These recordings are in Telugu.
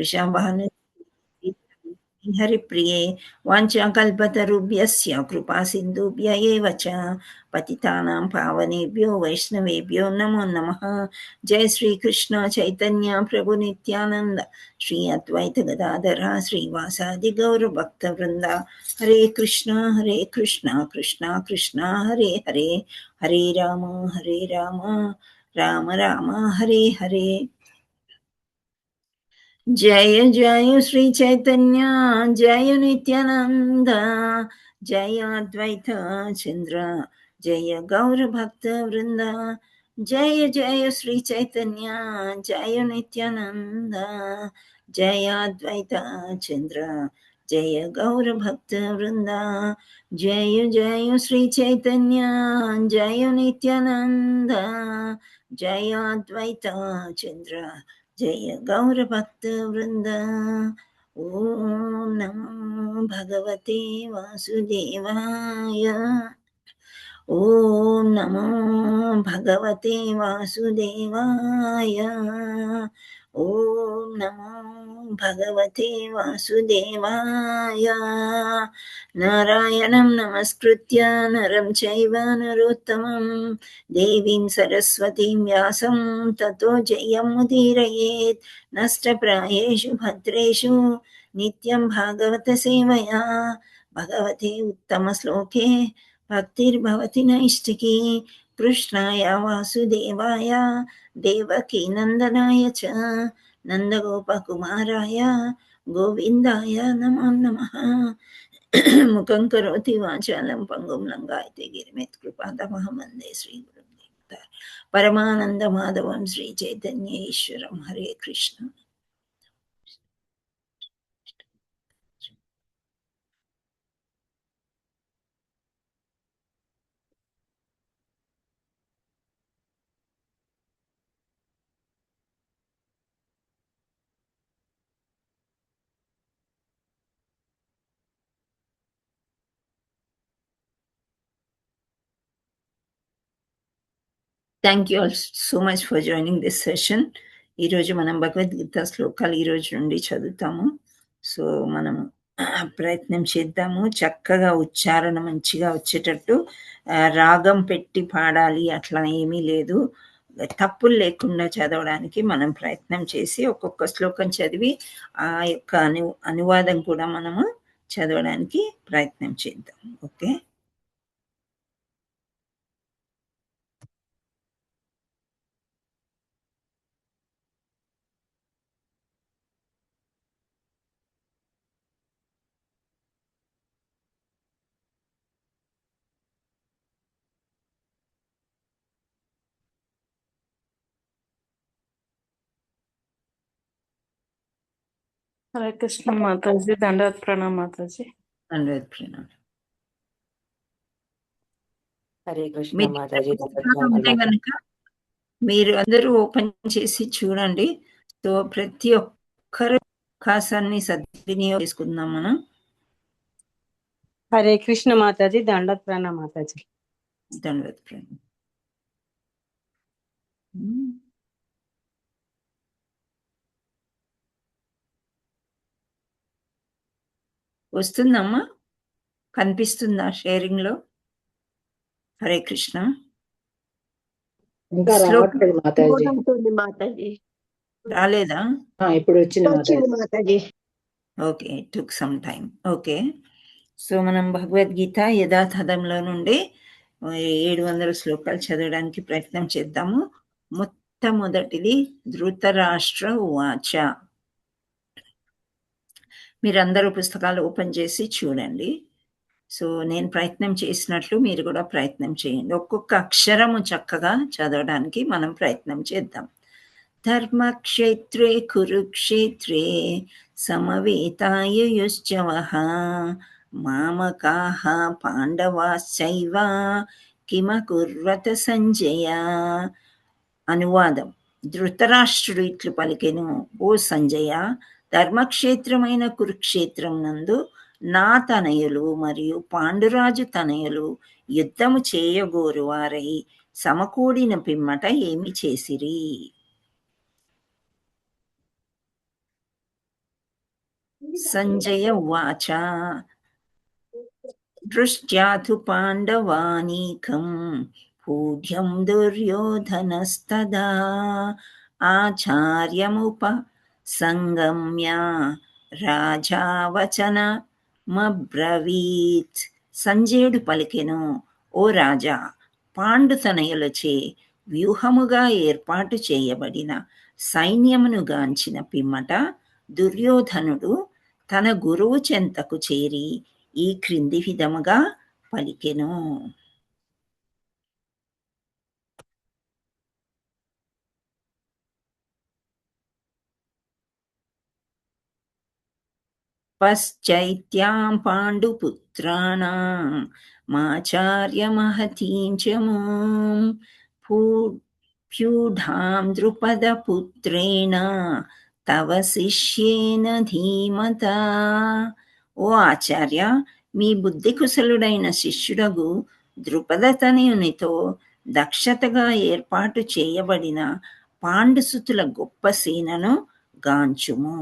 वृषभानु हरिप्रिये वाञ्छाकल्पतरुभ्यस्य कृपासिन्धुभ्य एव च पतितानां पावनेभ्यो वैष्णवेभ्यो नमो नमः। जय श्रीकृष्ण चैतन्य प्रभु नित्यानन्द श्री अद्वैत गदाधर श्रीवासादि गौरभक्तवृन्द। हरे कृष्ण कृष्ण कृष्ण हरे हरे, हरे राम राम राम हरे हरे। जय जय श्री चैतन्य जय नित्यानंद जय अद्वैत चंद्र जय गौर भक्त वृंद। जय जय श्री चैतन्य जय नित्यानंद जय अद्वैत चंद्र जय गौर भक्त वृंद। जय जय श्री चैतन्य जय नित्यानंद जय अद्वैत चंद्र जय गौर भक्त वृंद। ओम नमो भगवते वासुदेवाय। ओम नमो भगवते वासुदेवाय। ओम नमो भगवते वासुदेवाय। नारायणं नमस्कृत्य नरं चैव नरोत्तमं देवीं सरस्वतीं व्यासं ततो जयमुदीरयेत्। नष्टप्रायेषु भद्रेषु नित्यं भागवत सेवया भगवते उत्तमश्लोके भक्तिर्भवति नैष्टिकी। कृष्णाय वासुदेवाय देवकी नन्दनाय च नन्दगोपकुमाराय गोविन्दाय नमो नमः। मुखं करोति वाचालं पंगुं लङ्घयते गिरिमित्कृपातमहं वन्दे श्रीगुरुं परमानन्दमाधवं श्रीचैतन्य ईश्वरं। Hare Krishna. Thank you all so much for joining this session. ఈరోజు మనం భగవద్గీత శ్లోకాలు ఈరోజు నుండి చదువుతాము. సో మనం ప్రయత్నం చేద్దాము. చక్కగా ఉచ్చారణ మంచిగా వచ్చేటట్టు రాగం పెట్టి పాడాలి అట్లా ఏమీ లేదు. తప్పులు లేకుండా చదవడానికి మనం ప్రయత్నం చేసి ఒక్కొక్క శ్లోకం చదివి ఆ యొక్క అనువాదం కూడా మనము చదవడానికి ప్రయత్నం చేద్దాం. ఓకే. हरे कृष्ण माताजी, दंडवत प्रणाम माताजी। దండవత్ ప్రణామం. హరే కృష్ణ మీకు మాతాజీ. ఉంటే కనుక మీరు అందరూ ఓపెన్ చేసి చూడండి. సో ప్రతి ఒక్కరు అవకాశాన్ని సద్వినియోగం చేసుకుందాం మనం. హరే కృష్ణ మాతాజీ, దండవత్ ప్రణామం మాతాజీ. దండవత్ ప్రణామం. వస్తుందమ్మా, కనిపిస్తుందా షేరింగ్ లో? హరే కృష్ణ. ఇంకా రావట్లేదు మాతాజీ. రాలేదా? ఇప్పుడు వచ్చింది Mataji. Okay, took some time. Okay. So మనం భగవద్గీత యథాతథంలో నుండి 700 శ్లోకాలు చదవడానికి ప్రయత్నం చేద్దాము. మొట్టమొదటిది ధృతరాష్ట్ర ఉవాచ. మీరందరూ పుస్తకాలు ఓపెన్ చేసి చూడండి. సో నేను ప్రయత్నం చేసినట్లు మీరు కూడా ప్రయత్నం చేయండి. ఒక్కొక్క అక్షరము చక్కగా చదవడానికి మనం ప్రయత్నం చేద్దాం. ధర్మక్షేత్రే కురుక్షేత్రే సమవేతాయుయుశ్చవః మామకాః పాండవాశ్చైవ కిమకుర్వత సంజయ. అనువాదం: ధృతరాష్ట్రుడు ఇట్లు పలికెను, ఓ సంజయ, ధర్మక్షేత్రమైన కురుక్షేత్రం నందు నా తనయులు మరియు పాండురాజు తనయులు యుద్ధము చేయగోరు వారై సమకూడిన పిమ్మట ఏమి చేసిరి? సంజయ ఉవాచ దృష్ట్యా తు పాండవానీకం పూజ్యం దుర్యోధనస్తదా ఆచార్యముప సంగమ్య రాజా వచనమబ్రవీత్. సంజయుడు పలికెను, ఓ రాజా, పాండుతనయులచే వ్యూహముగా ఏర్పాటు చేయబడిన సైన్యమును గాంచిన పిమ్మట దుర్యోధనుడు తన గురువు చెంతకు చేరి ఈ క్రింది విధముగా పలికెను. పశ్చైత్యాం పాండుపుత్రాణాం మాచార్యమహతీం చ మాం ప్యూఢాం ద్రుపదపుత్రేణ తవ శిష్యేన ధీమతా. ఓ ఆచార్య, మీ బుద్ధి కుశలుడైన శిష్యుడగు ద్రుపదతనయునితో దక్షతగా ఏర్పాటు చేయబడిన పాండుసుతుల గొప్ప సేనను గాంచుము.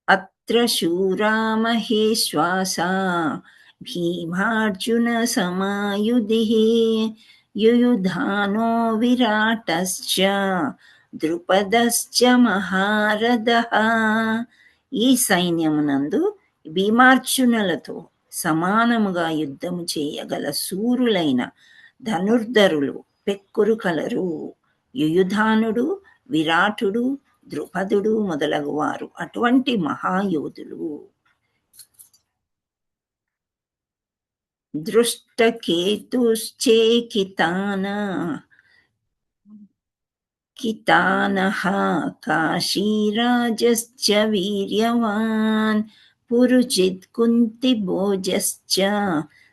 అత్ర శూరా మహేశ్వాసా భీమార్జున సమాయుధిః యుయుధానో విరాటశ్చ ద్రుపదశ్చ మహారథః. ఈ సైన్యమునందు భీమార్జునులతో సమానముగా యుద్ధము చేయగల శూరులైన ధనుర్ధరులు పెక్కురు కలరు. యుయుధానుడు, విరాటుడు, ద్రుపదుడు మొదలగువారు అటువంటి మహాయోధులు. దృష్టకేతుశ్చేకితానః కాశీరాజశ్చ వీర్యవాన్ పురుజిత్ కుంతిభోజశ్చ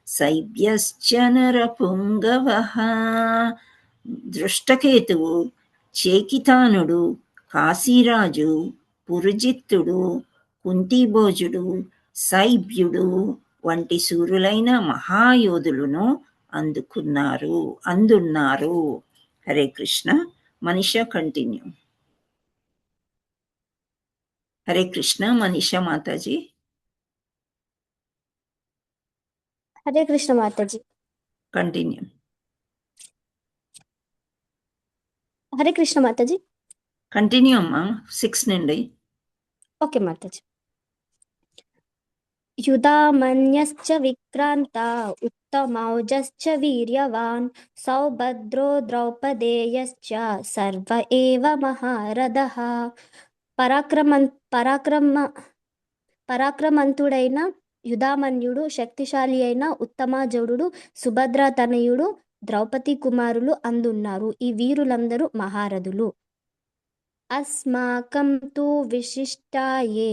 శైబ్యశ్చ నరపుంగవః. దృష్టకేతువు, చేకితానుడు, కాశీరాజు, పురుజిత్తుడు, కుంతిభోజుడు, శైబ్యుడు వంటి శూరులైన మహాయోధులను అందున్నారు. హరే కృష్ణ. మనీషా కంటిన్యూ. హరే కృష్ణ. మనీషా మాతాజీ హరే కృష్ణ మాతాజీ. కంటిన్యూ. హరే కృష్ణ మాతాజీ. కంటిన్యూ అమ్మా. 6 నుండి. ఓకే మాతాజీ. యుధామన్యశ్చ విక్రాంత ఉత్తమౌజశ్చ వీర్యవాన్ సౌభద్రో ద్రౌపదేయశ్చ సర్వ ఏవ మహారథః. పరాక్రమంతుడైన యుధామన్యుడు, శక్తిశాలి అయిన ఉత్తమాజుడు, సుభద్ర తనయుడు, ద్రౌపది కుమారులు అందున్నారు. ఈ వీరులందరూ మహారథులు. అస్మాకం తు విశిష్టాయే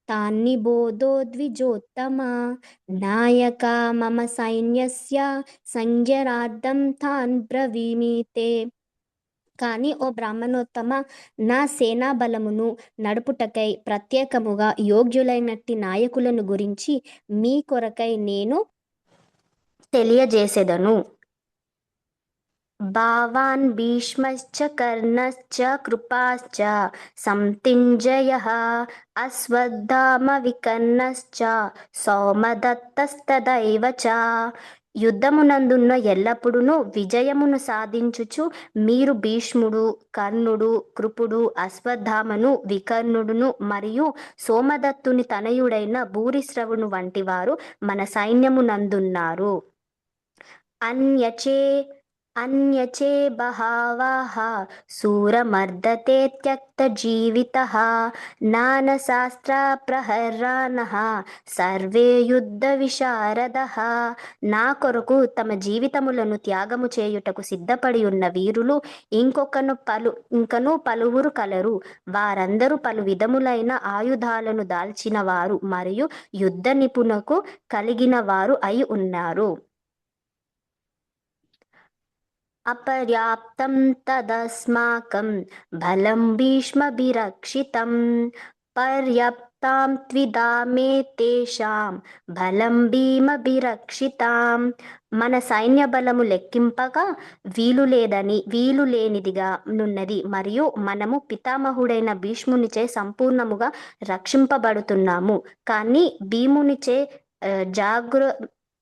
తాన్ని బోధో ద్విజోత్తమ నాయక మమ సైన్యస్య సంజ్ఞరార్థం తాన్ బ్రవీమితే. కానీ ఓ బ్రాహ్మణోత్తమ, నా సేనా బలమును నడుపుటకై ప్రత్యేకముగా యోగ్యులైనట్టి నాయకులను గురించి మీ కొరకై నేను తెలియజేసేదను. భావాన్ భీష్మశ్చ కర్ణశ్చ కృపాశ్చ సంతింజయః అశ్వత్థామ వికర్ణశ్చ సౌమదత్తస్తదైవ చ. యుద్ధమునందున్న ఎల్లప్పుడూ విజయమును సాధించుచు మీరు భీష్ముడు, కర్ణుడు, కృపుడు, అశ్వత్థామను, వికర్ణుడును మరియు సోమదత్తుని తనయుడైన భూరిశ్రవుని వంటి వారు మన సైన్యమునందున్నారు. అన్యచే బహవః శూరమర్దతే త్యక్త జీవితః నానశాస్త్ర ప్రహరానః సర్వే యుద్ధ విశారదః. నా కొరకు తమ జీవితములను త్యాగము చేయుటకు సిద్ధపడి ఉన్న వీరులు ఇంకను పలువురు కలరు. వారందరూ పలు విధములైన ఆయుధాలను దాల్చిన వారు మరియు యుద్ధ నిపుణకు కలిగిన వారు అయి ఉన్నారు. అపర్యాప్తం తదస్మాకం బలం భీష్మభిరక్షితం పర్యాప్త తాం త్విదామే తేషాం బలం భీమభిరక్షితాం. మన సైన్య బలము లెక్కింపగా వీలు లేనిదిగా నున్నది, మరియు మనము పితామహుడైన భీష్మునిచే సంపూర్ణముగా రక్షింపబడుతున్నాము. కానీ భీమునిచే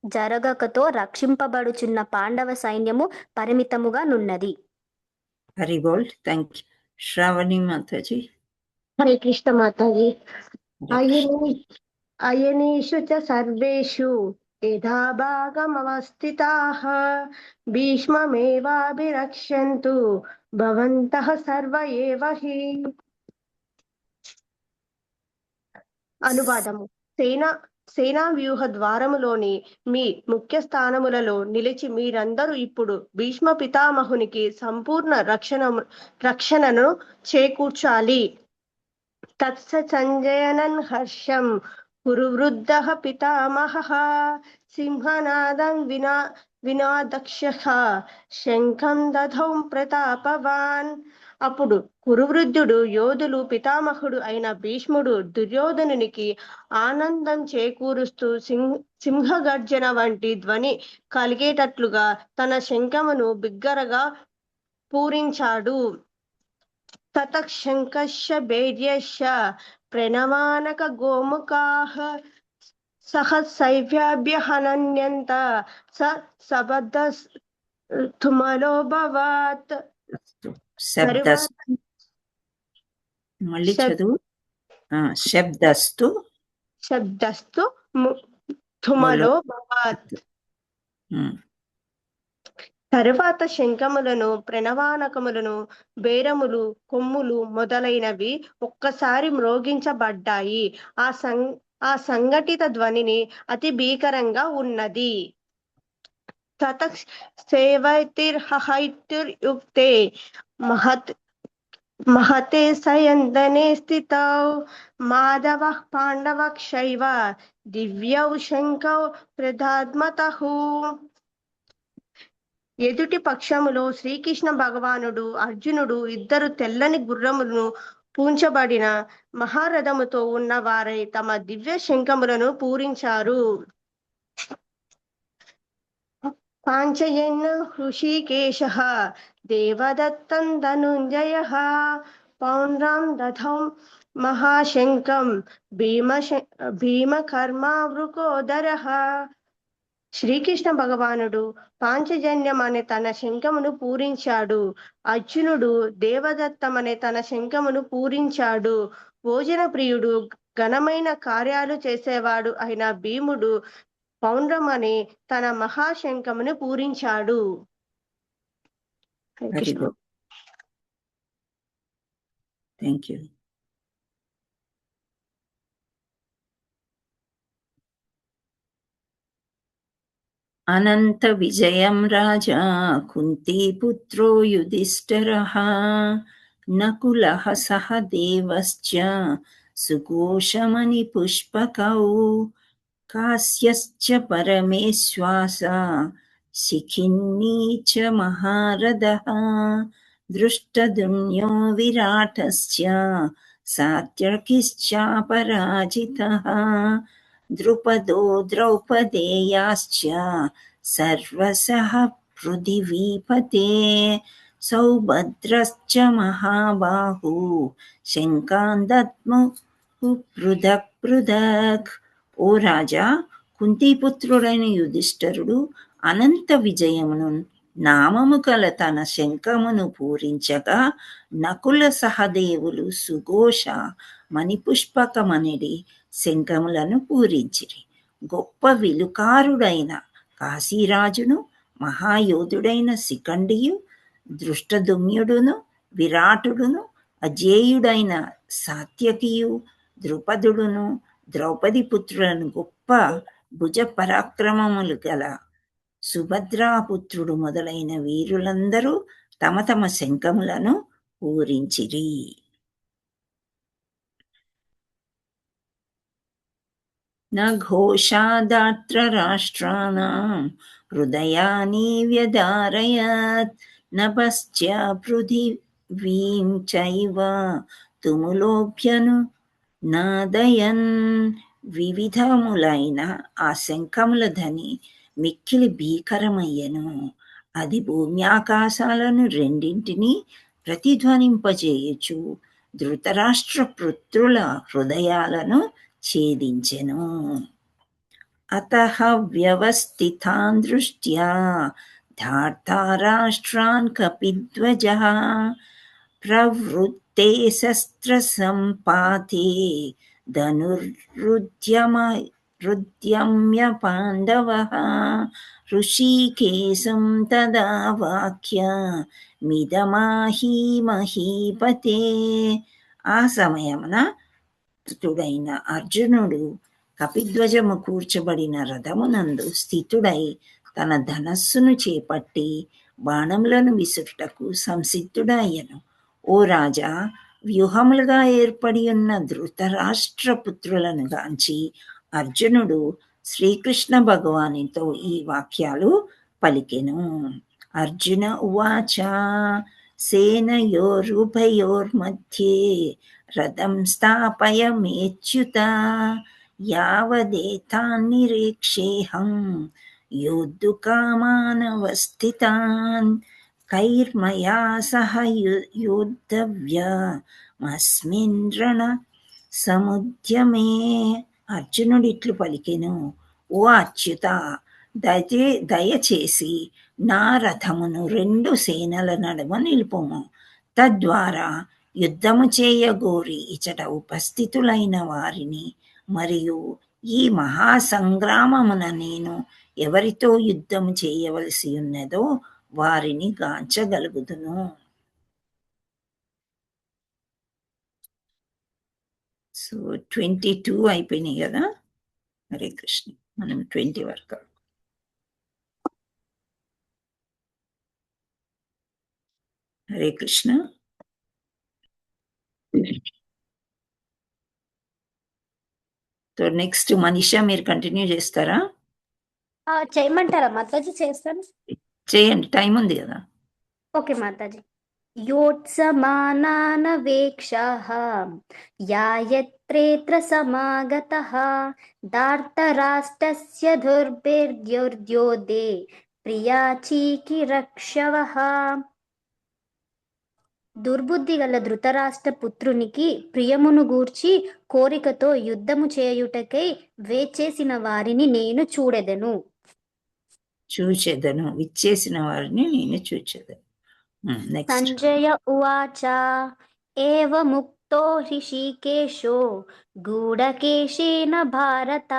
జరగకతో రక్షింపబడుచున్న పాండవ సైన్యము పరిమితముగా నున్నది. హరి బోల్. Thank you. శ్రావణి మాతాజీ. హరే కృష్ణ మాతాజీ. హరే కృష్ణ. అయనీషు చ సర్వేషు యథా భాగమవస్థితాః భీష్మమేవాభిరక్ష్యంతు భవంతః సర్వ ఏవ హి. అనువాదము. సేనా వ్యూహ ద్వారములోని మీ ముఖ్య స్థానములలో నిలిచి మీరందరూ ఇప్పుడు భీష్మ పితామహునికి సంపూర్ణ రక్షణను చేకూర్చాలి. తత్స సంజయనన్ హర్షం కురువృద్ధః పితామహః సింహనాదం వినాదక్షః శంఖం దధౌ ప్రతాపవాన్. అప్పుడు కురువృద్ధుడు, యోధులు, పితామహుడు అయిన భీష్ముడు దుర్యోధనునికి ఆనందం చేకూరుస్తూ సింహగర్జన వంటి ధ్వని కలిగేటట్లుగా తన శంఖమును బిగ్గరగా పూరించాడు. తతఃశంఖశ్చ భేర్యశ్చ ప్రణవానక గోముఖాః సహసైవ్యాభ్యహనన్యంత సబద్ధస్తుమలోభవత్. మళ్ళీ చదువు. శబ్దస్తు తుమలోభవత్. తరువాత శంఖములను, ప్రణవానకములను, బేరములు, కొమ్ములు మొదలైనవి ఒక్కసారి మ్రోగించబడ్డాయి. ఆ సంఘటిత ధ్వనిని అతి భీకరంగా ఉన్నది. తతః సేవైర్హైర్యుక్తే మహతే సయందనే స్థితౌ మాధవః పాండవక్షైవ దివ్యౌ శంఖౌ ప్రదధ్మతః. ఎదుటి పక్షములో శ్రీకృష్ణ భగవానుడు, అర్జునుడు ఇద్దరు తెల్లని గుర్రములను పూంచబడిన మహారథముతో ఉన్న వారై తమ దివ్య శంఖములను పూరించారు. పాంచయన్ హృషికేశః దేవదత్తం ధనుంజయః పౌండ్రం దధౌ మహాశంఖం భీమకర్మావృకోదరః. శ్రీకృష్ణ భగవానుడు పాంచజన్యం అనే తన శంఖమును పూరించాడు. అర్జునుడు దేవదత్తం అనే తన శంఖమును పూరించాడు. భోజన ప్రియుడు, ఘనమైన కార్యాలు చేసేవాడు అయిన భీముడు పౌండ్రం అనే తన మహాశంఖమును పూరించాడు. Thank you. అనంత విజయం రాజా కుంతీపుత్రో యుధిష్ఠిరః నకులః సహదేవశ్చ సుఘోషమణి పుష్పకౌ కాశ్యశ్చ పరమేశ్వాస శిఖిన్నీ చ మహారథః దృష్టదుమ్నో విరాటశ్చ సాత్యకిశ్చాపరాజితః ద్రుపదో ద్రౌపదేయాశ్చ సర్వసః పృథివీపతే సౌభద్రశ్చ మహాబాహు శంఖాన్ దద్ముః పృథక్ పృథక్. ఓ రాజా, కుంతీపుత్రుడైన యుధిష్ఠిరుడు అనంత విజయమును నామము కల తన శంఖమును పూరించగా నకుల సహదేవులు సుఘోష మణిపుష్పకమనిడి శంఖములను పూరించిరి. గొప్ప విలుకారుడైన కాశీరాజును, మహాయోధుడైన శిఖండియు, దృష్టదుమ్యుడును, విరాటుడును, అజేయుడైన సాత్యకియు, ద్రుపదుడును, ద్రౌపది పుత్రులను, గొప్ప భుజ పరాక్రమములు గల సుభద్రాపుత్రుడు మొదలైన వీరులందరూ తమ తమ శంఖములను పూరించిరి. ఘోషాదాత్ర రాష్ట్రాణం హృదయాని వ్యధారయత్ నభశ్చ పృథివీం చైవ తుములోభ్యను నాదయన్ వివిధములైన ఆ శంఖముల ధ్వని మిక్కిలి భీకరమయ్యను. అది భూమి ఆకాశాలను రెండింటినీ ప్రతిధ్వనింపజేయుచు ధృతరాష్ట్ర పుత్రుల హృదయాలను ఛేదించెను. అతః వ్యవస్థితాన్ దృష్ట్యా ధార్తారాష్ట్రాన్ కపిధ్వజः ప్రవృత్తే శస్త్రసంపాతే ధనుర్రుద్యమ్య పాండవः ఋషికేశం తదా వాక్య మిదమాహీమహీపతే. ఆ సమయమున స్థితుడైన అర్జునుడు కపిధ్వజము కూర్చబడిన రథమునందు స్థితుడై తన ధనస్సును చేపట్టి బాణములను విసురుటకు సంసిద్ధుడయ్యను. ఓ రాజా, వ్యూహములుగా ఏర్పడి ఉన్న ధృతరాష్ట్ర పుత్రులను గాంచి అర్జునుడు శ్రీకృష్ణ భగవానుతో ఈ వాక్యాలు పలికెను. అర్జున ఉవాచ సేనయోరుభయోర్मध्ये రథం స్థాపయమేచ్యుత యావదేతాన్నిరీక్షేహం యోద్ధుకామానవస్థితాన్ కైర్మయా సహ యోద్ధవ్యమస్మిన్ రణ సముద్యమే. అర్జునుడిట్లు పలికెను, ఓ అచ్యుత, దయచేసి నా రథమును రెండు సేనల నడుమ నిలుపుము. తద్వారా యుద్ధము చేయగోరి ఇచట ఉపస్థితులైన వారిని మరియు ఈ మహాసంగ్రామమున నేను ఎవరితో యుద్ధము చేయవలసి ఉన్నదో వారిని గాంచగలుగుదును. సో 22 అయిపోయినాయి కదా. హరే కృష్ణ. మనం 20 వరకు. హరే కృష్ణ. సో నెక్స్ట్ మనీషా మీరు కంటిన్యూ చేస్తారా? చేయమంటారా మాతాజీ? చేస్తాను. చేయండి, టైం ఉంది కదా. ఓకే మాతాజీ. యోత్సమానానవేక్షాః యాయత్రేత్ర సమాగతః దార్తరాష్ట్రస్య దుర్భిర్ద్యోర్ద్యోదే ప్రియాచీకిరక్షవః. దుర్బుద్ధి గల ధృతరాష్ట్ర పుత్రునికి ప్రియమును గూర్చి కోరికతో యుద్ధము చేయుటకై వేచేసిన వారిని నేను చూచెదను. విచ్చేసిన వారిని నేను చూచెదను. నెక్స్ట్. సంజయ ఉవాచ ఏవముక్తో హృషీకేశో గూఢకేశేన భారత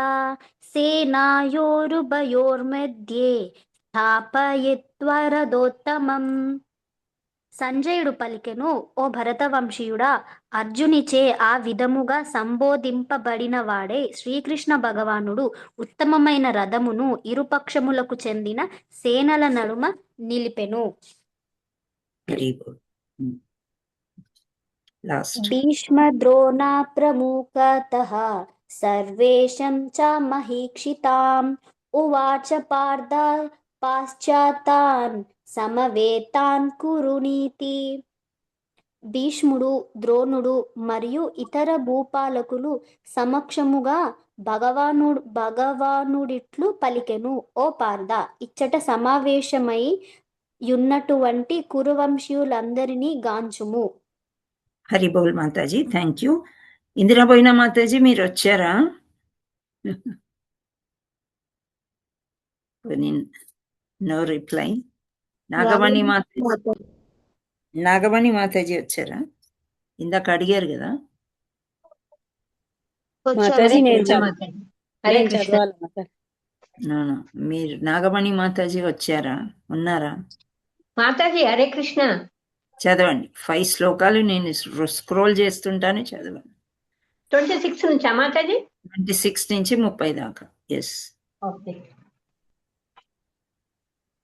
సేనాయోరుభయోర్मध्ये స్థాపయిత్వా రథోత్తమం. సంజయుడు పలికెను, ఓ భరతవంశీయుడా, అర్జునిచే ఆ విధముగా సంబోధింపబడిన వాడే శ్రీకృష్ణ భగవానుడు ఉత్తమమైన రథమును ఇరుపక్షములకు చెందిన సేనల నడుమ నిలిపెను. భీష్మ ద్రోణ ప్రముఖతః సర్వేషాం చ మహీక్షితాం ఉవాచ పార్థ పాశ్చాత్తాన్ సమవేతాన్ కురునీతి. భీష్ముడు, ద్రోణుడు మరియు ఇతర భూపాలకులు సమక్షముగా భగవానుడిట్లు పలికెను, ఓ పార్థ, ఇచ్చట సమావేశమై యున్నటువంటి కురువంశీయులందరినీ గాంచుము. హరి బోల్ మాతాజీ, థ్యాంక్ యూ. ఇందిరాబోయిన మాతాజీ మీరు వచ్చారా? No reply. నాగమణి మాతాజీ వచ్చారా? ఇందాక అడిగారు కదా. మాతాజీ నేను చదవాలి మాతాజీ. మీరు నాగమణి మాతాజీ వచ్చారా? ఉన్నారా మాతాజీ? హరే కృష్ణ. చదవండి. 5 శ్లోకాలు నేను స్క్రోల్ చేస్తుంటాను, చదవండి. 26 నుంచా మాతాజీ? 26 నుంచి 30 దాకా. ఎస్. ఓకే.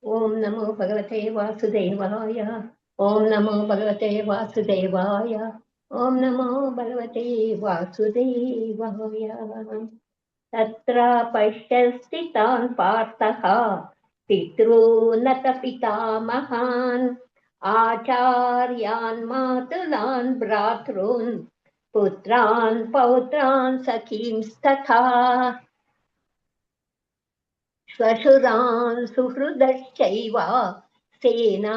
ఓం నమో భగవతే వాసుదేవాయ. ఓం నమో భగవతే వాసుదేవాయ. ఓం నమో భగవతే వాసుదేవాయ. తత్ర పశ్యస్థితాన్ పార్థః పితॄనత పితామహాన్ ఆచార్యాన్ మాతులాన్ భ్రాతॄన్ పుత్రాన్ పౌత్రాన్ సఖీంస్తథా శ్వశురాన్ సుహృదశ్చైవ సేనాయోరుభయోరపి.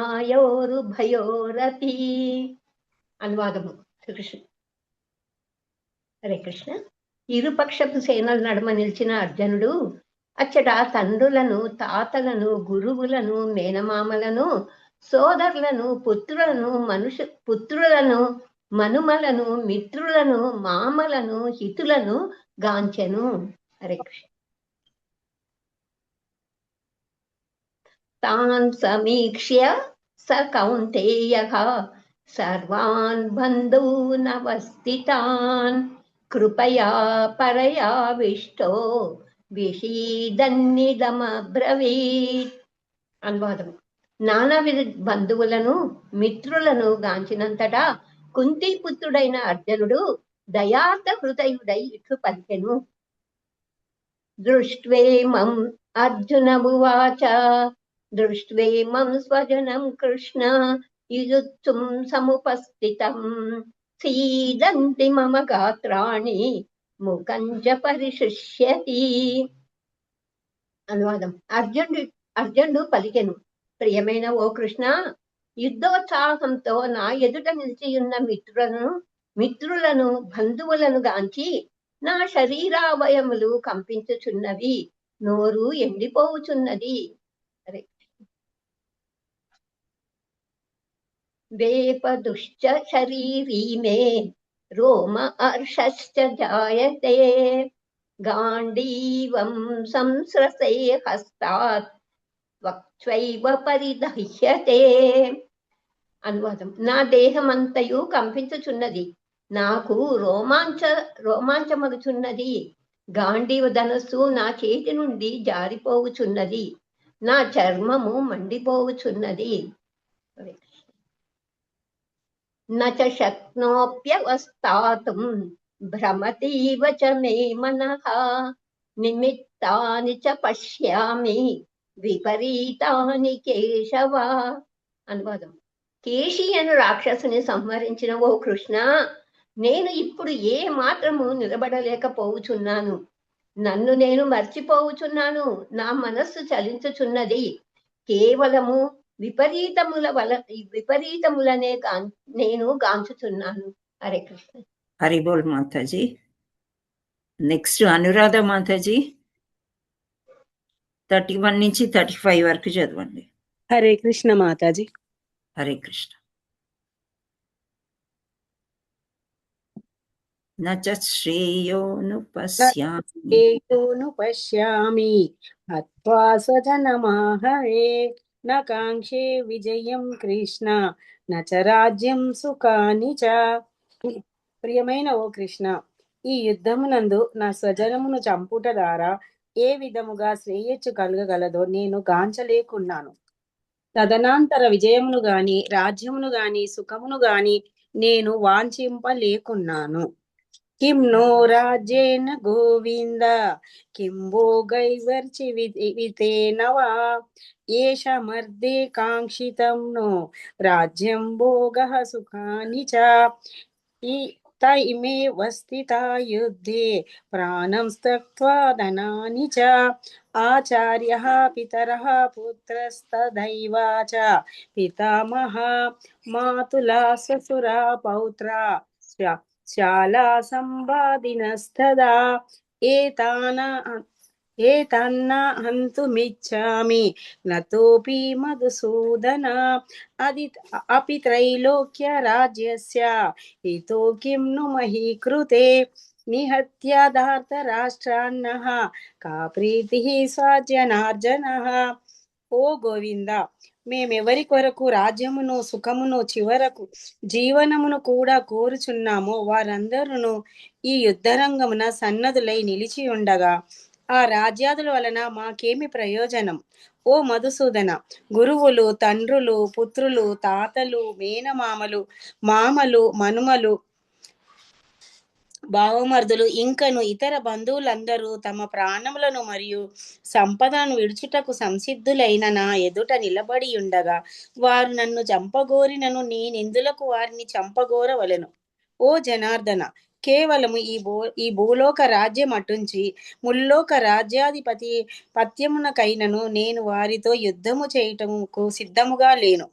అనువాదము. శ్రీకృష్ణ. హరే కృష్ణ. ఇరుపక్షపు సేనల నడుమ నిలిచిన అర్జునుడు అచ్చట తండ్రులను, తాతలను, గురువులను, మేనమామలను, సోదరులను, పుత్రులను, మనుమలను, మిత్రులను, మామలను, హితులను గాంచెను. హరే కృష్ణ. తాన్ సమీక్ష్య స కౌంతేయః సర్వాన్ బంధూనవస్థితాన్ కృపయా పరయావిష్టో విషీదన్నిదమబ్రవీత్. అనువాదం. నానావిధ బంధువులను, మిత్రులను గాంచినంతటా కుంతిపుత్రుడైన అర్జునుడు దయార్థ హృదయుడై ఇట్లు పలికెను. దృష్ట్వేమం అర్జునమువాచ దృష్ట్వేమం స్వజనం కృష్ణ యుయుత్సుం సముపస్థితం సీదంతి మమ గాత్రాణి ముఖంచ పరిశుష్యతి. అనువాదం. అర్జునుడు పలికెను, ప్రియమైన ఓ కృష్ణ, యుద్ధోత్సాహంతో నా ఎదుట నిలిచియున్న మిత్రులను, బంధువులను గాంచి నా శరీరావయములు కంపించుచున్నవి, నోరు ఎండిపోవుచున్నది. వేపదుశ్చ శరీరీ మే రోమ హర్షశ్చ జాయతే గాంధీవం సంస్రసే హస్తాత్ వక్త్వైవ పరిదహ్యతే. అనువాదం. నా దేహమంతయు కంపించుచున్నది, నాకు రోమాంచమగుచున్నది. గాంధీవ ధనస్సు నా చేతి నుండి జారిపోవుచున్నది, నా చర్మము మండిపోవుచున్నది. నచ శక్నోప్యవస్థాతుం భ్రమతీవ చ మే మనః నిమిత్తాని చ పశ్యామి విపరీతాని కేశవ. అనువాదం. కేశి అను రాక్షసుని సంహరించిన ఓ కృష్ణ, నేను ఇప్పుడు ఏ మాత్రము నిలబడలేకపోవుచున్నాను. నన్ను నేను మర్చిపోవుచున్నాను. నా మనస్సు చలించుచున్నది. కేవలము విపరీతములనే నేను గాంచుచున్నాను. హరే కృష్ణ. హరి బోల్ మాతాజీ. నెక్స్ట్ అనురాధ మాతాజీ 31 నుంచి 35 వరకు చదవండి. హరే కృష్ణ మాతాజీ. హరే కృష్ణ. నచ శ్రేయోను పశ్యామి హత్వా స్వజనమాహరే న కాంక్షే విజయం కృష్ణ నచ రాజ్యం సుఖాని చ. ప్రియమైన ఓ కృష్ణ, ఈ యుద్ధమునందు నా స్వజనమును చంపుట ద్వారా ఏ విధముగా శ్రేయస్సు కలగగలదో నేను గాంచలేకున్నాను. తదనంతర విజయమును గాని, రాజ్యమును గాని, సుఖమును గాని నేను వాంఛింపలేకున్నాను. కిం నో రాజ్యేన గోవింద కిం భోగైర్చివితేన వా ఏషమర్దే కాంక్షితం నో రాజ్యం భోగః సుఖాని చ. ఇమే వస్థితా యుద్ధే ప్రాణం త్యక్త్వా ధనాని చ ఆచార్యః పితరః పుత్రస్తథైవ చ పితామహా మాతులా శ్వశురా పౌత్రా శాలా సంవాదినస్తదా ఏతన్న హంతుమిచ్చామి నతోపి మధుసూదన అపి త్రైలోక్య రాజ్యస్య హితో కిం ను మహీకృతే నిహత్య ధార్తరాష్ట్రాన్నః కా ప్రీతిః స్వజనార్జనః. ఓ గోవింద, మేమెవరి కొరకు రాజ్యమును, సుఖమును, చివరకు జీవనమును కూడా కోరుచున్నామో వారందరూ ఈ యుద్ధరంగమున సన్నదులై నిలిచి ఉండగా ఆ రాజ్యాదుల వలన మాకేమి ప్రయోజనం? ఓ మధుసూదన, గురువులు, తండ్రులు, పుత్రులు, తాతలు, మేనమామలు, మామలు, మనుమలు, బావమర్దులు ఇంకను ఇతర బంధువులందరూ తమ ప్రాణములను మరియు సంపదను విడుచుటకు సంసిద్ధులైన నా ఎదుట నిలబడి ఉండగా వారు నన్ను చంపగోరినను నేనెందులకు వారిని చంపగోరవలెను? ఓ ఓ జనార్దన, కేవలము ఈ భూలోక రాజ్యం అటుంచి ముల్లోక రాజ్యాధిపతి పత్యమునకైనను నేను వారితో యుద్ధము చేయటముకు సిద్ధముగా లేను.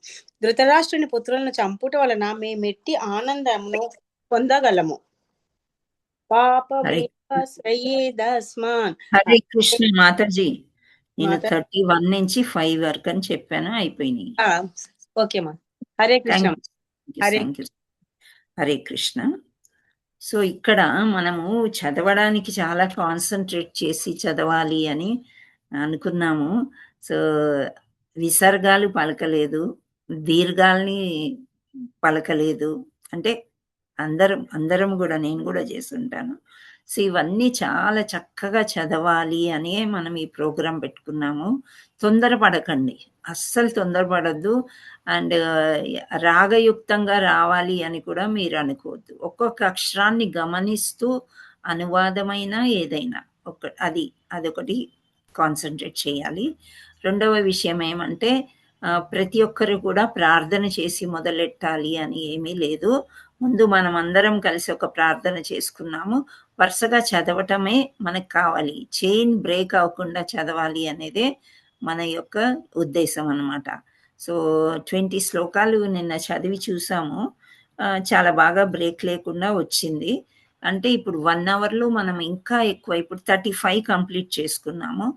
ధృతరాష్ట్రుని పుత్రులను చంపుట వలన మేమెట్టి ఆనందమును పొందగలము. పాప హరే విశ్రయేదస్మాన్. హరే కృష్ణ మాతాజీ. నేను మాత 31 నుంచి 5 వరకు అని చెప్పాను, అయిపోయినాయి. ఓకే మా. Hare Krishna. Hare thank you. Hare Krishna. So ఇక్కడ మనము చదవడానికి చాలా కాన్సన్ట్రేట్ చేసి చదవాలి అని అనుకున్నాము. సో విసర్గాలు పలకలేదు, దీర్ఘాల్ని పలకలేదు. అంటే అందరం కూడా, నేను కూడా చేస్తుంటాను. సో ఇవన్నీ చాలా చక్కగా చదవాలి అనే మనం ఈ ప్రోగ్రాం పెట్టుకున్నాము. తొందరపడకండి, అస్సలు తొందరపడద్దు. అండ్ రాగయుక్తంగా రావాలి అని కూడా మీరు అనుకోవద్దు. ఒక్కొక్క అక్షరాన్ని గమనిస్తూ అనువాదమైన ఏదైనా అదొకటి కాన్సన్ట్రేట్ చేయాలి. రెండవ విషయం ఏమంటే ప్రతి ఒక్కరు కూడా ప్రార్థన చేసి మొదలెట్టాలి అని ఏమీ లేదు. ముందు మనం అందరం కలిసి ఒక ప్రార్థన చేసుకున్నాము. వరుసగా చదవటమే మనకు కావాలి, చైన్ బ్రేక్ అవ్వకుండా చదవాలి అనేదే మన యొక్క ఉద్దేశం అన్నమాట. సో 20 శ్లోకాలు నిన్న చదివి చూసాము. చాలా బాగా బ్రేక్ లేకుండా వచ్చింది. అంటే ఇప్పుడు 1 అవర్లో మనం ఇంకా ఎక్కువ, ఇప్పుడు 35 కంప్లీట్ చేసుకున్నాము.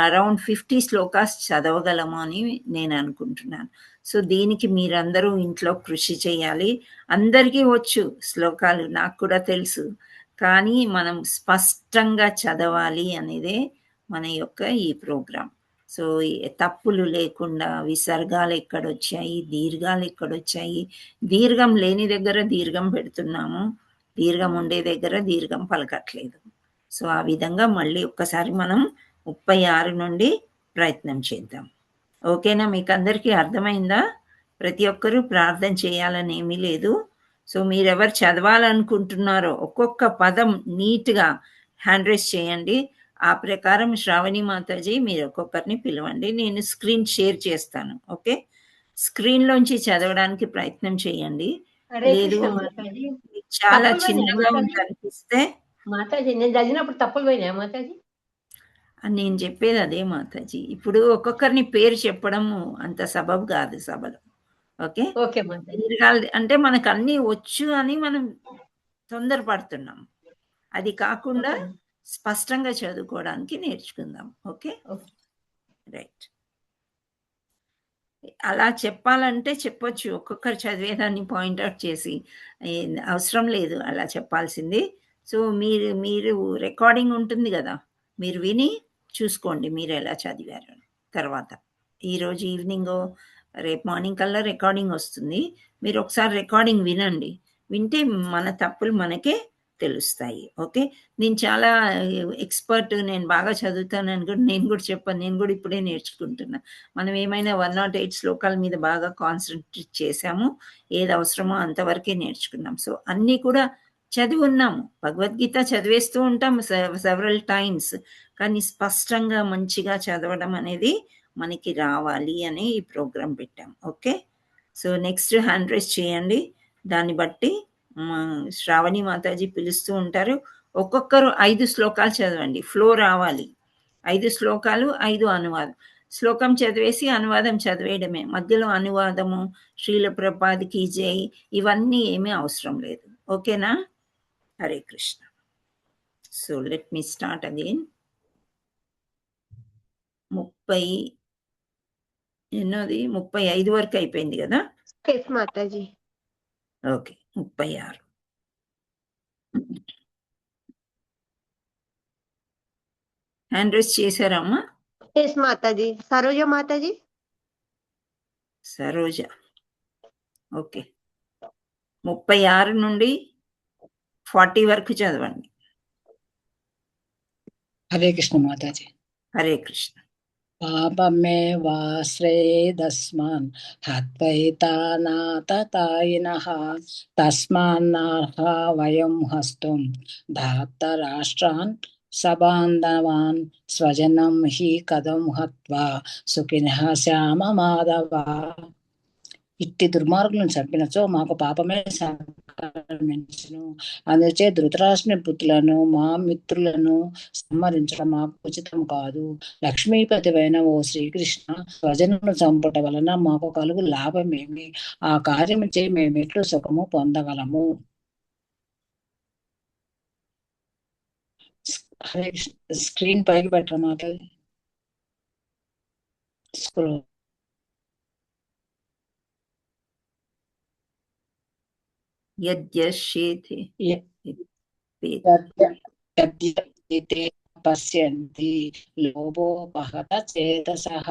అరౌండ్ 50 శ్లోకాస్ చదవగలము అని నేను అనుకుంటున్నాను. సో దీనికి మీరందరూ ఇంట్లో కృషి చేయాలి. అందరికీ వచ్చు శ్లోకాలు, నాకు కూడా తెలుసు. కానీ మనం స్పష్టంగా చదవాలి అనేదే మన యొక్క ఈ ప్రోగ్రాం. సో తప్పులు లేకుండా, విసర్గాలు ఎక్కడొచ్చాయి, దీర్ఘాలు ఎక్కడొచ్చాయి, దీర్ఘం లేని దగ్గర దీర్ఘం పెడుతున్నాము, దీర్ఘం ఉండే దగ్గర దీర్ఘం పలకట్లేదు. సో ఆ విధంగా మళ్ళీ ఒక్కసారి మనం 36 నుండి ప్రయత్నం చేద్దాం. ఓకేనా? మీకు అందరికీ అర్థమైందా? ప్రతి ఒక్కరూ ప్రార్థన చేయాలని ఏమీ లేదు. సో మీరెవరు చదవాలనుకుంటున్నారో ఒక్కొక్క పదం నీట్గా హ్యాండ్ రైజ్ చేయండి. ఆ ప్రకారం శ్రావణి మాతాజీ మీరు ఒక్కొక్కరిని పిలవండి. నేను స్క్రీన్ షేర్ చేస్తాను. ఓకే, స్క్రీన్లోంచి చదవడానికి ప్రయత్నం చేయండి. హరే లేదు కృష్ణ మాతాజీ. చాలా తప్పులు పోయినాయా చిన్నగా మాతాజీ? ఉంది అనిపిస్తే మాతాజీ నేను చదివినప్పుడు తప్పులు పోయినాయా మాతాజీ? నేను చెప్పేది అదే మాతాజీ. ఇప్పుడు ఒక్కొక్కరిని పేరు చెప్పడము అంత సబబు కాదు సభలో. ఓకే, ఓకే మాతాజీ. దీర్ఘాలు అంటే మనకు అన్నీ వచ్చు అని మనం తొందరపడుతున్నాం. అది కాకుండా ఓకే. స్పష్టంగా చదువుకోవడానికి నేర్చుకుందాం. Okay, okay. రైట్. అలా చెప్పాలంటే చెప్పొచ్చు, ఒక్కొక్కరు చదివేదాన్ని పాయింట్అవుట్ చేసి. అవసరం లేదు అలా చెప్పాల్సింది. సో మీరు రికార్డింగ్ ఉంటుంది కదా, మీరు విని చూసుకోండి మీరు ఎలా చదివారు. తర్వాత ఈరోజు ఈవినింగ్, రేపు మార్నింగ్ కల్లా రికార్డింగ్ వస్తుంది. మీరు ఒకసారి రికార్డింగ్ వినండి. వింటే మన తప్పులు మనకే తెలుస్తాయి. ఓకే, నేను చాలా ఎక్స్పర్ట్, నేను బాగా చదువుతానని కూడా నేను కూడా చెప్పాను. నేను కూడా ఇప్పుడే నేర్చుకుంటున్నా. మనం ఏమైనా 108 శ్లోకాల మీద బాగా కాన్సన్ట్రేట్ చేశాము. ఏది అవసరమో అంతవరకే నేర్చుకున్నాం. సో అన్నీ కూడా చదివి ఉన్నాము. భగవద్గీత చదివేస్తూ ఉంటాం సెవరల్ టైమ్స్. కానీ స్పష్టంగా మంచిగా చదవడం అనేది మనకి రావాలి అని ఈ ప్రోగ్రాం పెట్టాం. Okay, so next hand raise చేయండి. దాన్ని బట్టి శ్రావణి మాతాజీ పిలుస్తూ ఉంటారు. ఒక్కొక్కరు 5 శ్లోకాలు చదవండి, ఫ్లో రావాలి. 5 శ్లోకాలు, 5 అనువాదం. శ్లోకం చదివేసి అనువాదం చదివేయడమే. మధ్యలో అనువాదము, శ్రీల ప్రభుపాదకి జై, ఇవన్నీ ఏమీ అవసరం లేదు. ఓకేనా? Hare Krishna. So let me start again. 35 వరకు అయిపోయింది కదా? ఎస్ మాతాజీ. ఓకే, 36. హ్యాండ్ రైజ్ చేశారమ్మా? ఎస్ మాతాజీ. సరోజ మాతాజీ. సరోజ. ఓకే, 36 నుండి 40 వరకు చదవండి. హరే కృష్ణ మాతాజీ. హరే కృష్ణ. పాపమేవాశ్రయేదస్మాన్ హత్వైతానాతతాయినః తస్మాన్నర్హా వయం హస్తుం ధార్తరాష్ట్రాన్ సబాంధవాన్ స్వజనం హి కథం హత్వా సుఖినః శ్యామ మాధవ. ఇట్టి దుర్మార్గులను చంపినచో మాకు పాపమే సంక్రమించును. అందుచే ధృతరాష్ట్రుని పుత్రులను మా మిత్రులను సంహరించడం మాకు ఉచితం కాదు. లక్ష్మీపతివైన ఓ శ్రీకృష్ణ, స్వజనులను చంపుట వలన మాకు కలుగు లాభమేమి? ఆ కార్యము చే మేమెట్లు సుఖము పొందగలము? హరే కృష్ణ. స్క్రీన్ పైకి పెట్టరా మాట్లాడి. స్క్రోల్. యద్యశ్యేతే యద్యతే పశ్యంతి లోభోపహత చేతసః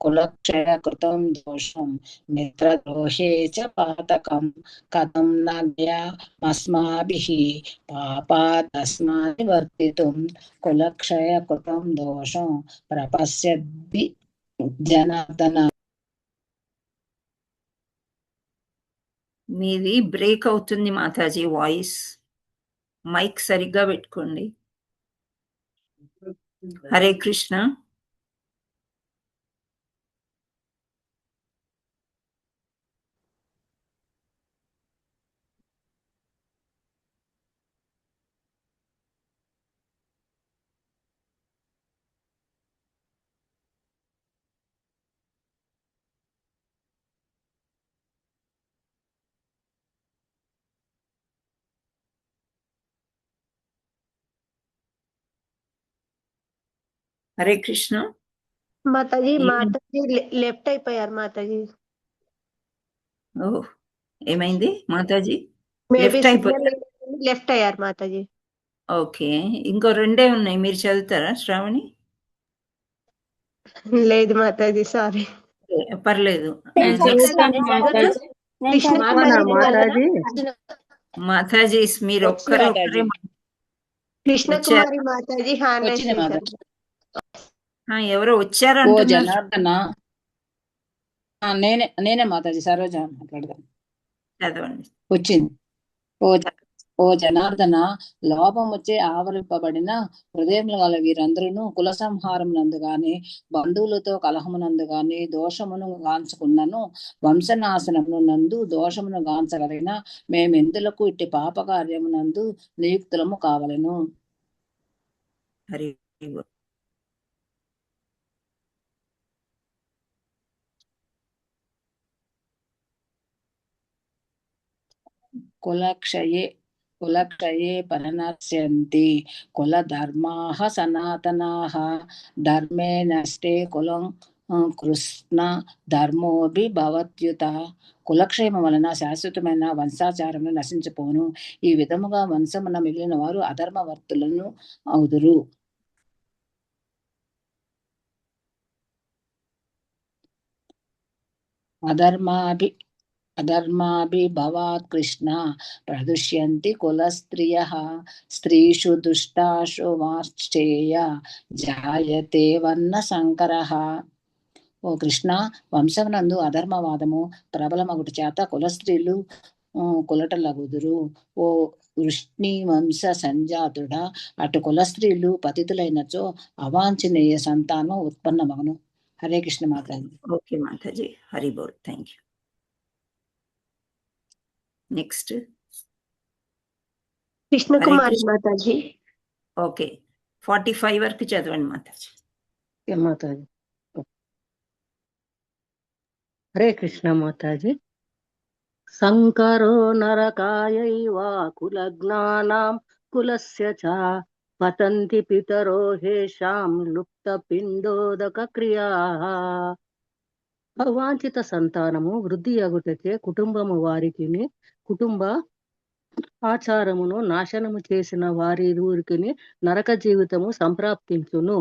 కులక్షయ కృతం దోషం మిత్రద్రోహే చ పాతకం కథం న జ్ఞామస్మాభిః పాపాదస్మాన్ వర్తితుం కులక్షయ కృతం దోషం ప్రపశ్యద్భి జనార్దన. మీది బ్రేక్ అవుతుంది మాతాజీ వాయిస్. మైక్ సరిగ్గా పెట్టుకోండి. హరే కృష్ణ. హరే కృష్ణ. మాతాజీ లెఫ్ట్ అయిపోయారు మాతాజీ. ఓ, ఏమైంది మాతాజీ? మేబీ లెఫ్ట్ అయిపోయారు. లెఫ్ట్ అయ్యారు మాతాజీ. ఓకే, ఇంకో రెండే ఉన్నాయి, మీరు చదువుతారా శ్రావణి? లేదు మాతాజీ, సారీ. పర్లేదు. మాతాజీ మీరు ఒక్కరే కృష్ణ కుమారి మాతాజీ హ్యాండ్ రైజ్ వచ్చింది చేశారు. ఎవరో ఓ వచ్చారంటున్నారు. జనార్దన. నేనే మాతాజీ సరోజ మాట్లాడదాను. చదవండి. వచ్చింది. ఓ జనార్దన, లోపం వచ్చే ఆవరింపబడిన హృదయములు గల వీరందరూ కుల సంహారమునందు గాని బంధువులతో కలహమునందు గాని దోషమును గాంచుకున్నను వంశనాశనమును నందు దోషమును గాంచగలిగిన మేమెందులకు ఇట్టి పాప కార్యమునందు నియుక్తులము కావలెను. హరి కులక్షయే పరనశ్యంతి కుల ధర్మాః సనాతనాః ధర్మే నష్టే కులం కృష్ణ ధర్మోభి భవత్యుత. కులక్షేమం వలన శాశ్వతమైన వంశాచారము నశించిపోను. ఈ విధముగా వంశమున మిగిలిన వారు అధర్మవర్తులను అవుదురు. అధర్మాభిభవాత్ కృష్ణ ప్రదుష్యంతి కులస్త్రియః స్త్రీషు దుష్టాషు వాశ్చేయ జాయతే వర్ణ సంకరః. ఓ కృష్ణ, వంశమునందు అధర్మవాదము ప్రబలమగుట చేత కులస్త్రీలు కులటలగుదురు. ఓ వృష్ణి వంశ సంజాతుడ, అటు కులస్త్రీలు పతితులైనచో అవాంఛనీయ సంతానం ఉత్పన్నమగును. హరే కృష్ణ మాతాజీ. ఓకే మాతాజీ, హరి బోల్. Thank you. Next Krishna Kumari మాతాజీ. ఓకే, 45 వరకు చదవండి మాతాజీ. మాతాజీ. హరే కృష్ణ మాతాజీ. సంకరో నరకాయైవ కులజ్ఞానాం కులస్య చ పతంతి పితరో హేషాం లుప్త పిండోదక క్రియాః. అవాంఛిత సంతానము వృద్ధి అగుటచే కుటుంబము వారికి కుటుంబ ఆచారమును నాశనము చేసిన వారి ఊరికి నరక జీవితము సంప్రాప్తించును.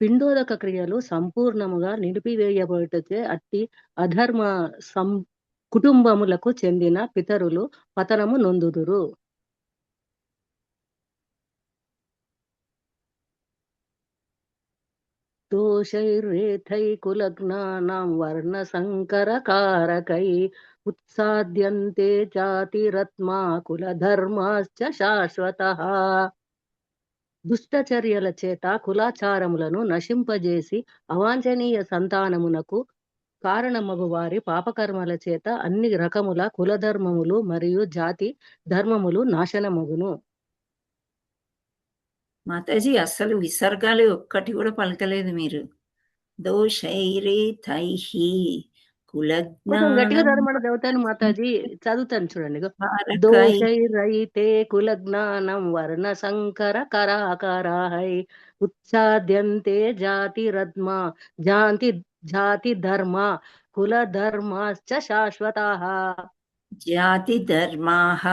పిండోదక క్రియలు సంపూర్ణముగా నిలిపివేయబడుటచే అట్టి అధర్మ కుటుంబములకు చెందిన పితరులు పతనము నొందుదురు. దోషైర్రేథై కులజ్ఞానాం వర్ణ సంకర కారకై ఉత్సాద్యంతే జాతిరత్మా కులధర్మాశ్చ శాశ్వతః. దుష్టచర్యల చేత కులాచారములను నశింపజేసి అవాంఛనీయ సంతానమునకు కారణమగు వారి పాపకర్మల చేత అన్ని రకముల కులధర్మములు మరియు జాతి ధర్మములు నాశనమగును. మాతాజీ అస్సలు విసర్గాలు ఒక్కటి కూడా పలకలేదు మీరు. దోషైరే తైహి కొంచెం గట్టిగా కులజ్ఞానం చదవమని చదువుతాను మాతాజీ, చదువుతాను చూడండి. కారకై దోషైరైతే కుల జ్ఞానం వర్ణ సంకర కరాకరాహై ఉచ్చాద్యంతే జాతి రద్మ జాతి ధర్మ కుల ధర్మాశ్చ శాశ్వతాః. జాతి ధర్మాః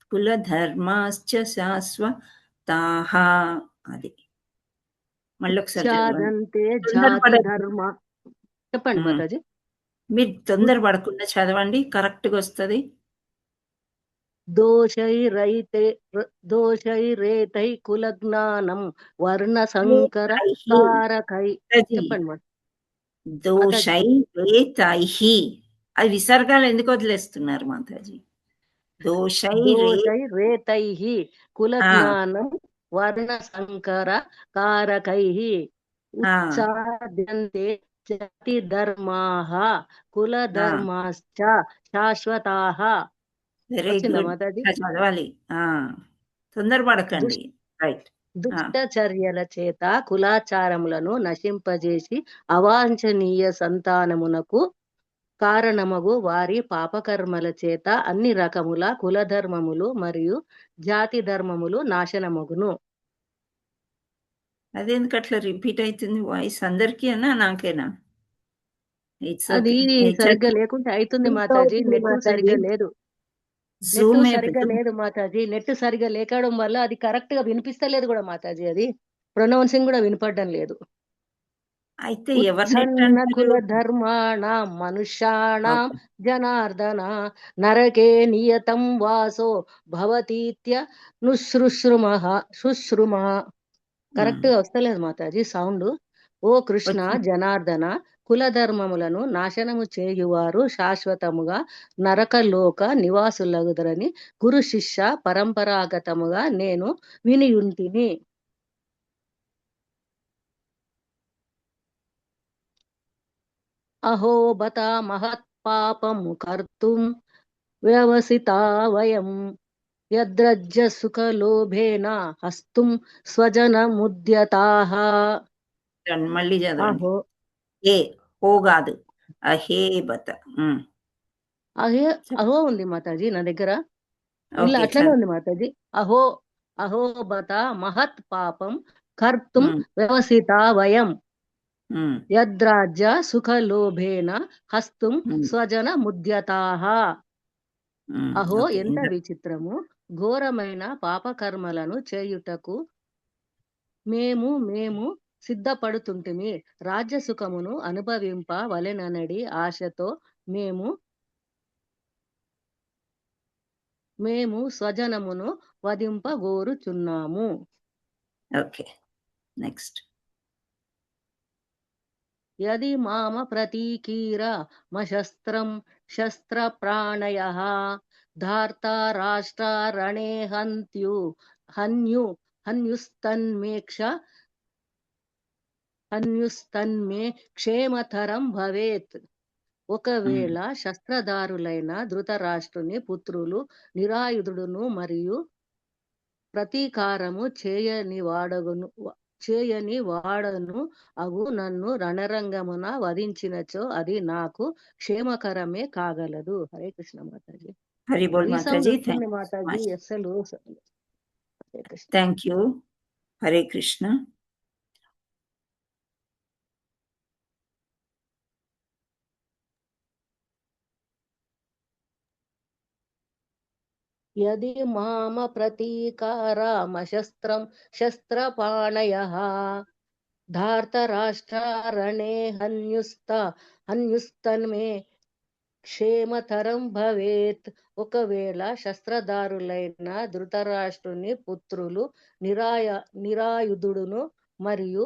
కులధర్మాశ్చ శాశ్వతాః. అది మళ్ళీ ఒకసారి చదవండి. ఉచ్చాదంతే జాతి తొందరపడద్దు. ధర్మ. చెప్పండి ఉమ్. మాతాజీ. మీరు తొందరపడకుండా చదవండి, కరెక్ట్ గా వస్తుంది. దోషైరేతై కుల జ్ఞానం వర్ణ సంకర కారకై. చెప్పండి మాతాజీ. దోషై రేతైహి. అది విసర్గాలు ఎందుకు వదిలేస్తున్నారు మాతాజీ? దోషై దోషైరేతైః కుల జ్ఞానం వర్ణ సంకర కారకైః ఉచ్చాద్యంతే జాతి ధర్మాః కుల ధర్మాశ్చ శాశ్వతాః. వెరీ వచ్చిందా గుడ్. మాతాజీ? చదవాలి, తొందరపడకండి. రైట్. దుష్టచర్యల చేత కులాచారములను నశింపజేసి అవాంఛనీయ సంతానమునకు కారణమగు వారి పాపకర్మల చేత అన్ని రకముల కులధర్మములు మరియు జాతి ధర్మములు నాశనమగును. అదెందుకు అట్లా రిపీట్ అవుతుంది వాయిస్? అందరికీ అన్నా నాకేనా? అది సరిగ్గా లేకుంటే అవుతుంది మాతాజీ. నెట్ సరిగ్గా లేదు. మాతాజీ నెట్ సరిగ్గా లేకడం వల్ల అది కరెక్ట్ గా వినిపిస్తలేదు కూడా మాతాజీ. అది ప్రొనౌన్సింగ్ కూడా వినపడడం లేదు. అయితే కుల ధర్మాణ మనుష్యాణం జనార్దన నరకే నియతం వాసో భవతీత్య శుశ్రుమ. కరెక్ట్ గా వస్తలేదు మాతాజీ సౌండ్. ఓ కృష్ణ జనార్దన, కులధర్మములను నాశనము చేయువారు శాశ్వతముగా నరకలోక నివాసులగుదరని గురు శిష్య పరంపరాగతముగా నేను వినియుంటిని. అహో బత మహత్పాపము కర్తుం వ్యవసితా వయం యద్రజ్జ సుఖలోభేన హస్తుం స్వజనముద్యతాః. మళ్ళీ చదవండి. ఓ కాదు, అహేబత. అహో ఉంది మాతాజీ నా దగ్గర. ఇలా అట్లనే ఉంది మాతాజీ. అహోబత మహత్ పాపం కర్తుం వ్యవసితా వయం యద్రాజ్య సుఖలోభేన హస్తుం స్వజన ముద్యతాః. అహో ఎంత విచిత్రము! ఘోరమైన పాపకర్మలను చేయుటకు మేము సిద్ధపడుతుంటిమి. రాజ్య సుఖమును అనుభవింప వలెననడి ఆశతో మేము స్వజనమును వధింపగోరుచున్నాము. Okay, next. యది మామ ప్రతీకీర మశస్త్రం శస్త్ర ప్రాణయః ధార్త రాష్ట్ర రణే హన్యుస్తన్మే క్షేమతరం భవేత్. ఒకవేళ శస్త్రధారులైన ధృతరాష్ట్రుని పుత్రులు నిరాయుధుడును మరియు ప్రతీకారము చేయని వాడను అగు నన్ను రణరంగమున వధించినచో అది నాకు క్షేమకరమే కాగలదు. హరే కృష్ణ మాతాజీ. హరి బోల్ మాతాజీ. మాతాజీ అసలు. Thank you. హరే కృష్ణ. యది మామ ప్రతీకారమశస్త్రం శస్త్రపాణయః ధార్తరాష్ట్రారణే హన్యుస్తన్మే క్షేమతరం భవేత్. ఒకవేళ శస్త్రధారులైన ధృతరాష్ట్రుని పుత్రులు నిరాయుధుడును మరియు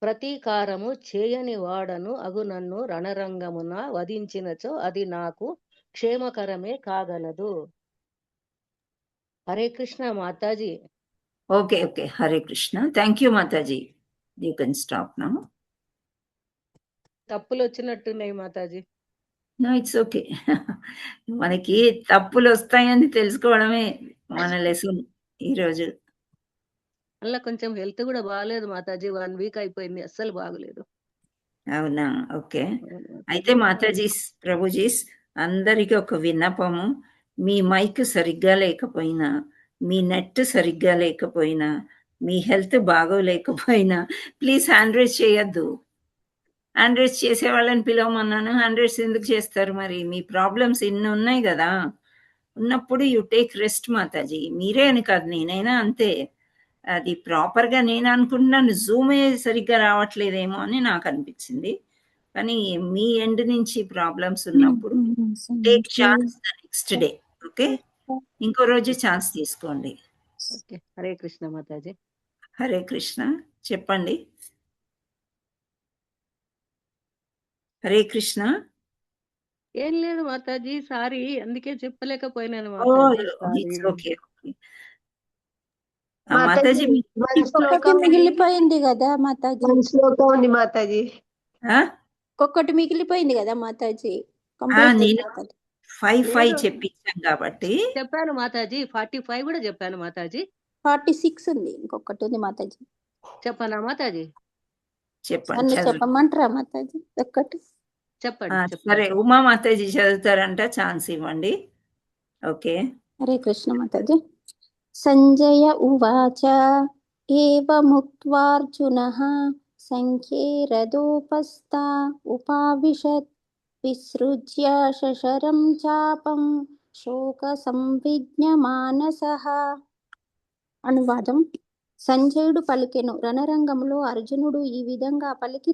ప్రతీకారము చేయని వాడను అగు నన్ను రణరంగమున వధించినచో అది నాకు క్షేమకరమే కాగలదు. హరే కృష్ణ మాతాజీ. Okay, Hare Krishna. Thank you మాతాజీ. You can stop now. తప్పులు వచ్చినట్టున్నాయి మాతాజీ. No, it's okay. మనకి తప్పులు వస్తాయని తెలుసుకోవడమే మన లెసన్ ఈరోజు. అలా కొంచెం హెల్త్ కూడా బాగాలేదు మాతాజీ. 1 వీక్ అయిపోయింది, అస్సలు బాగలేదు. అవునా? ఓకే. అవును అయితే మాతాజీ. మాతాజీస్, ప్రభుజీస్ అందరికీ ఒక విన్నపము. మీ మైక్ సరిగ్గా లేకపోయినా, మీ నెట్ సరిగ్గా లేకపోయినా, మీ హెల్త్ బాగోలేకపోయినా ప్లీజ్ హ్యాండ్ రైజ్ చేయొద్దు. హ్యాండ్ రైజ్ చేసే వాళ్ళని పిలవమన్నాను. హ్యాండ్ రైజ్ ఎందుకు చేస్తారు మరి? మీ ప్రాబ్లమ్స్ ఇన్ని ఉన్నాయి కదా! ఉన్నప్పుడు యు టేక్ రెస్ట్ మాతాజీ. మీరే అని కాదు, నేనైనా అంతే. అది ప్రాపర్‌గా నేను అనుకుంటున్నాను జూమే సరిగ్గా రావట్లేదేమో అని నాకు అనిపించింది. కానీ మీ ఎండ్ నుంచి ప్రాబ్లమ్స్ ఉన్నప్పుడు take chance the next day. Okay? ఇంకో రోజు ఛాన్స్ తీసుకోండి. ఓకే, హరే కృష్ణ మాతాజీ. హరే కృష్ణ. చెప్పండి. హరే కృష్ణ. ఏం లేదు మాతాజీ, సారీ, అందుకే చెప్పలేకపోయినాను ఓ, మాతాజీ. సారీ. It's okay. మాతాజీ మాతాజీ వన్ శ్లోకం ఉంది. మిగిలిపోయింది కదా మాతాజీ. వన్ శ్లోకం ఉంది మాతాజీ. ఆ? ఒక్కటి మిగిలిపోయింది కదా మాతాజీ. ఆ, కంప్లీట్ నేను మాతాజీ. 5 లేదు, చెప్పించాం కాబట్టి చెప్పాను మాతాజీ. 45 కూడా చెప్పాను మాతాజీ. 46 ఉంది, ఇంకొకటి ఉంది మాతాజీ. చెప్పనా మాతాజీ? చెప్పండి. నన్ను చదవండి. చెప్పమంటారా మాతాజీ ఒక్కటి? చెప్పండి సరే, చెప్పండి. ఉమా మాతాజీ చదువుతారంట, ఛాన్స్ ఇవ్వండి. ఓకే. హరే కృష్ణ మాతాజీ. సంజయ ఉవాచ ఏవముక్త్వార్జునః సంఖ్యే రథోపస్థా ఉపావిశత్ విసృజ్య శశరం చాపం శోక సంవిజ్ఞమానసః. అనువాదం. సంజయుడు పలికెను, రణరంగంలో అర్జునుడు ఈ విధంగా పలికి